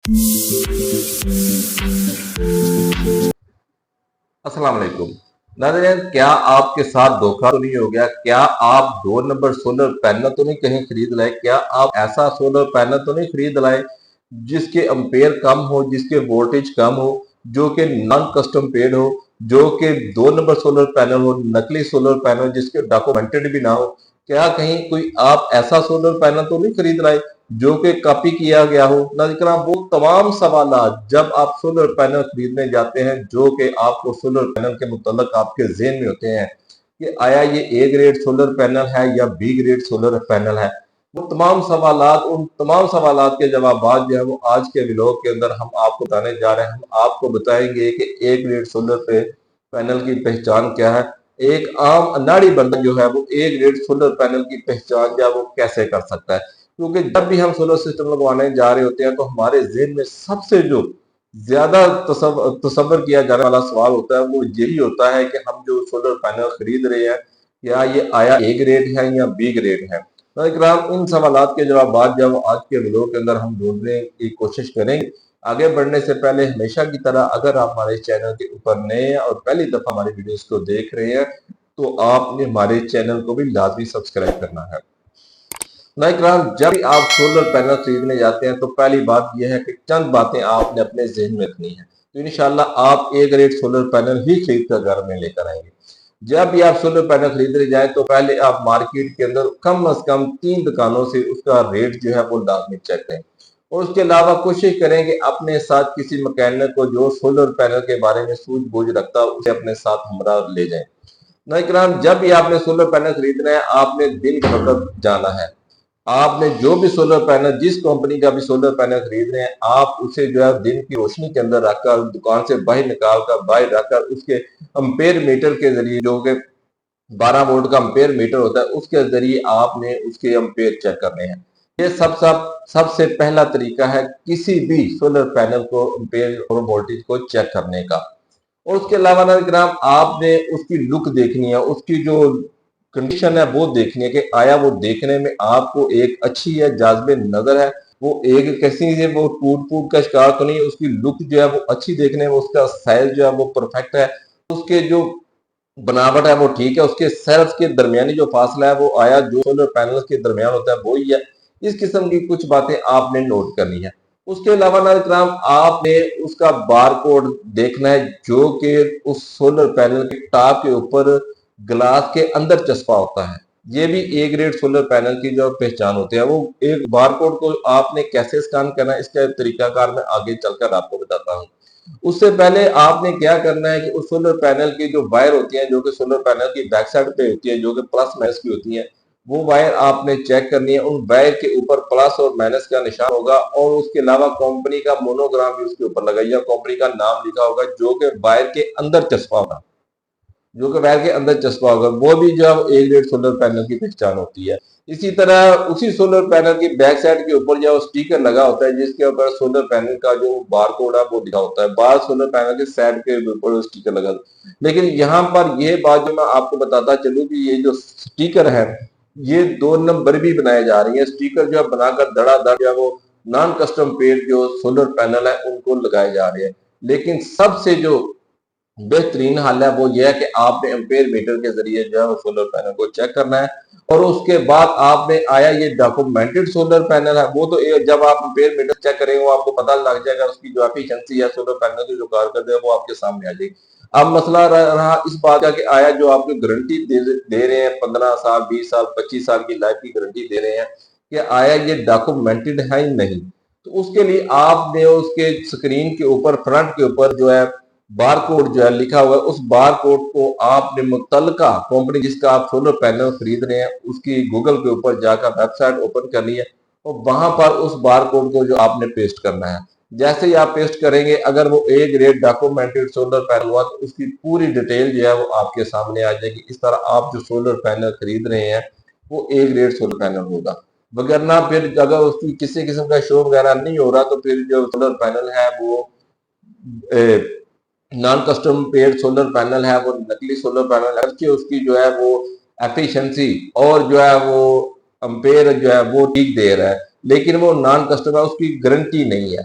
अस्सलाम वालेकुम नाज़रीन, क्या आपके साथ धोखा तो नहीं हो गया? क्या आप 2 नंबर सोलर पैनल तो नहीं कहीं खरीद लाए? क्या आप ऐसा सोलर पैनल तो नहीं खरीद लाए जिसके एम्पेयर कम हो, जिसके वोल्टेज कम हो, जो कि नॉन कस्टम पेड हो, जो कि 2 नंबर सोलर पैनल हो, नकली सोलर पैनल जिसके डॉक्यूमेंटेड भी ना हो? क्या कहीं कोई आप ऐसा सोलर पैनल तो नहीं खरीद लाए जो कि कॉपी किया गया हो? नाज़रीन, वो तमाम सवालात जब आप सोलर पैनल खरीदने जाते हैं, जो कि आपको सोलर पैनल के मुतल्लिक आपके ज़हन में होते हैं कि आया ये ए ग्रेड सोलर पैनल है या बी ग्रेड सोलर पैनल है, वो तमाम सवालात, उन तमाम सवालात के जवाब जो है वो आज के व्लॉग के अंदर हम आपको बताने जा रहे हैं। हम आपको बताएंगे कि ए ग्रेड सोलर पैनल की पहचान क्या है, एक आम अनाड़ी बंदा जो है वो ए ग्रेड सोलर पैनल की पहचान जो है वो कैसे कर सकता है। क्योंकि जब भी हम सोलर सिस्टम लगवाने जा रहे होते हैं तो हमारे ज़हन में सबसे जो ज्यादा तसव्वुर किया जाने वाला सवाल होता है वो यही होता है कि हम जो सोलर पैनल खरीद रहे हैं, क्या ये आया ए ग्रेड है या बी ग्रेड है? तो इकराम, इन सवालात के जवाब जब आज के वीडियो के अंदर हम ढूंढने की कोशिश करेंगे। आगे बढ़ने से पहले हमेशा की तरह अगर आप हमारे चैनल के ऊपर नए हैं और पहली दफा हमारी वीडियोस को देख रहे हैं तो आपने हमारे चैनल को भी लाजमी सब्सक्राइब करना है। इकराम, जब भी आप सोलर पैनल खरीदने जाते हैं तो पहली बात यह है कि चंद बातें आपने अपने जहन में रखनी है, तो इंशाल्लाह आप ए ग्रेड सोलर पैनल ही खरीद कर घर में लेकर आएंगे। जब भी आप सोलर पैनल खरीदने जाए तो पहले आप मार्केट के अंदर कम अज कम 3 दुकानों से उसका रेट जो है वो लाजमी चेक करें, और उसके अलावा कोशिश करें कि अपने साथ किसी मैकेनिक को जो सोलर पैनल के बारे में सूझबूझ रखता है उसे अपने साथ हमरा ले जाएं। इकराम, जब भी आपने सोलर पैनल खरीदना है आपने दिन के वक्त जाना है। आपने जो भी सोलर पैनल, जिस कंपनी का भी सोलर पैनल खरीद रहे हैं, आप उसे जो है दिन की रोशनी के अंदर रखकर, दुकान से बाहर निकाल कर बाहर रखकर उसके अम्पेयर मीटर के जरिए, जो कि 12 वोल्ट का अम्पेयर मीटर होता है, उसके जरिए आपने उसके अम्पेयर चेक करने हैं। ये सबसे पहला तरीका है किसी भी सोलर पैनल को अम्पेयर और वोल्टेज को चेक करने का। और उसके अलावा नाज़रीन, आपने उसकी लुक देखनी है, उसकी जो कंडीशन है वो देखनी है कि आया वो देखने में आपको एक अच्छी है, जाज़िबे नजर है, वो एक कैसी से वो टूट फूट का शिकार तो नहीं, उसकी लुक जो है वो अच्छी देखने में, उसका साइज जो है वो परफेक्ट है, उसके जो बनावट है वो ठीक है, उसके सेल्फ के दरमियानी जो फासला है वो आया जो सोलर पैनल के दरमियान होता है वो ही है। इस किस्म की कुछ बातें आपने नोट करनी है। उसके अलावा नाज़रीन, आपने उसका बार कोड देखना है जो कि उस सोलर पैनल के टॉप के ऊपर ग्लास के अंदर चस्पा होता है। ये भी ए ग्रेड सोलर पैनल की जो पहचान होती है। वो एक बार कोड को आपने कैसे स्कैन करना है इसका तरीकाकार मैं आगे चलकर आपको बताता हूँ। उससे पहले आपने क्या करना है कि उस सोलर पैनल की जो वायर होती है, जो कि सोलर पैनल की बैक साइड पे होती है, जो कि प्लस माइनस की होती है, वो वायर आपने चेक करनी है। उन वायर के ऊपर प्लस और माइनस का निशान होगा और उसके अलावा कंपनी का मोनोग्राम भी उसके ऊपर लगा या कंपनी का नाम लिखा होगा जो कि वायर के अंदर चस्पा होगा, जो कि वायर के अंदर चस्पा होगा। वो भी जो है ए ग्रेड सोलर पैनल की पहचान होती है। इसी तरह उसी सोलर पैनल की बैक साइड के ऊपर जो स्टिकर लगा होता है जिसके ऊपर सोलर पैनल का जो बार कोड है वो लिखा होता है। बार सोलर पैनल के साइड के ऊपर स्टिकर लगा होता है। लेकिन यहाँ पर यह बात जो मैं आपको बताता चलूँ कि ये जो स्टिकर है ये 2 नंबर भी बनाए जा रही है। स्टिकर जो है बनाकर धड़ाधड़ जो है वो नॉन कस्टम पेड जो सोलर पैनल है उनको लगाए जा रहे हैं। लेकिन सबसे जो बेहतरीन हल है वो ये है कि आपने एम्पेयर मीटर के जरिए जो है सोलर पैनल को चेक करना है। और उसके बाद आपने आया ये डॉक्यूमेंटेड सोलर पैनल है, वो तो जब आप एम्पेयर मीटर चेक करेंगे वो आपको पता लग जाएगा, उसकी जो एफिशिएंसी है सोलर पैनल की जो कारकर्दगी है वो आपके सामने आ जाएगी। अब मसला रहा इस बात का कि आया जो आपको गारंटी दे रहे हैं 15 साल 20 साल 25 साल की लाइफ की गारंटी दे रहे हैं, कि आया ये डॉक्यूमेंटेड है ही नहीं। तो उसके लिए आपने उसके स्क्रीन के ऊपर फ्रंट के ऊपर जो है बार कोड जो है लिखा हुआ है, उस बार कोड को आपने मुतलका कंपनी जिसका आप सोलर पैनल खरीद रहे हैं उसकी गूगल के ऊपर जाकर वेबसाइट ओपन करनी है और वहां पर उस बार कोड को जो आपने पेस्ट करना है। जैसे ही आप पेस्ट करेंगे, अगर वो A grade documented solar panel हुआ तो उसकी पूरी डिटेल जो है वो आपके सामने आ जाएगी। इस तरह आप जो सोलर पैनल खरीद रहे हैं वो ए ग्रेड सोलर पैनल होगा। वगरना फिर अगर उसकी किसी किस्म का शो वगैरह नहीं हो रहा तो फिर जो सोलर पैनल है वो non custom paid solar panel है, वो नकली सोलर पैनल है कि उसकी जो है वो एफिशिएंसी और जो है वो अम्पेयर जो है वो ठीक दे रहा है, लेकिन वो नॉन कस्टम है, उसकी गारंटी नहीं है।